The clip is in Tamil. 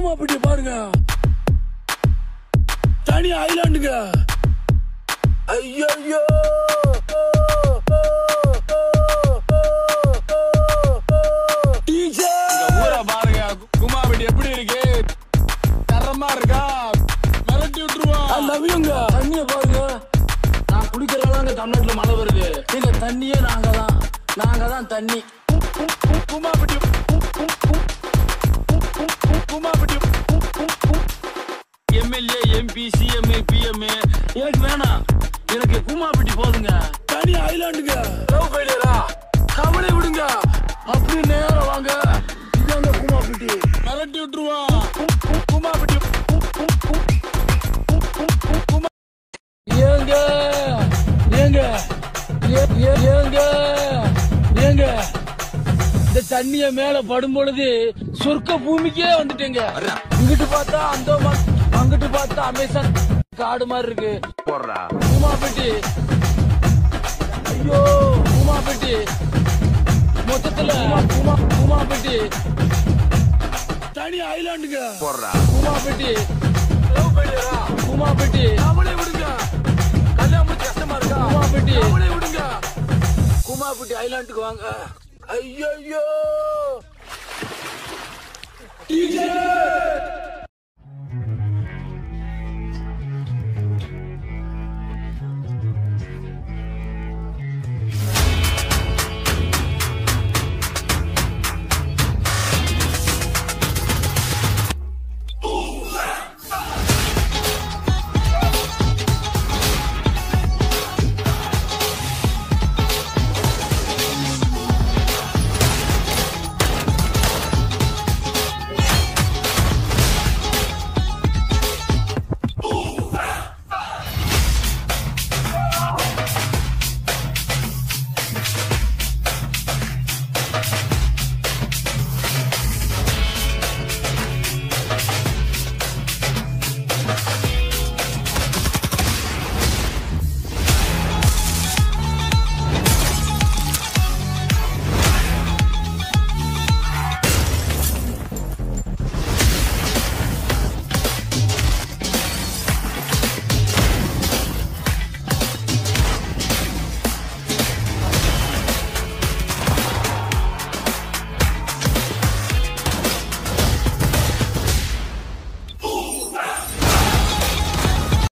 கூமாப்பட்டி பாருங்க, தனி ஐலாண்டுங்க. ஐயோ ஊரை பாருங்க, கூமாப்பட்டி எப்படி இருக்கு? தரமா இருக்கா? மிரட்டி விட்டுருவான். நவியுங்க. தண்ணிய பாருங்க, நான் குடிக்கிறதாங்க தமிழ்நாட்டுல மழை வருது. எங்க தண்ணியே நாங்க தான் தண்ணி. Koomapatti MLA, MP, CM, PM எனக்கு வேணாம், எனக்கு கூமாப்பட்டி போதுங்க. தனி ஐலாண்டுங்க. லவ் ஃபெயிலியரா? கவலை விடுங்க, அப்படி நேரம் வாங்க. இதாங்க கூமாப்பட்டி. மிரட்டி விட்டுருவான். கூமாப்பட்டி ஏங்க ஏங்க ஏங்க ஏங்க இந்த தண்ணிய மேல படும் பொழுது சொர்க்க பூமிக்கே வந்துட்டேங்க. இங்கிட்டு பார்த்தா அந்தோமான், அங்கிட்டு பார்த்தா அமேசான் காடு மாதிரி இருக்கு. கூமாப்பட்டி, ஐயோ கூமாப்பட்டி, மொத்தத்துல கூமாப்பட்டி தனி ஐலாண்டுங்க. கூமாப்பட்டி கூமாப்பட்டி அவளை விடுங்க. கல்யாணம் கஷ்டமா இருக்கா? கூமாப்பட்டி அவளை விடுங்க. கூமாப்பட்டி ஐலாண்டுக்கு வாங்க. ஐயோ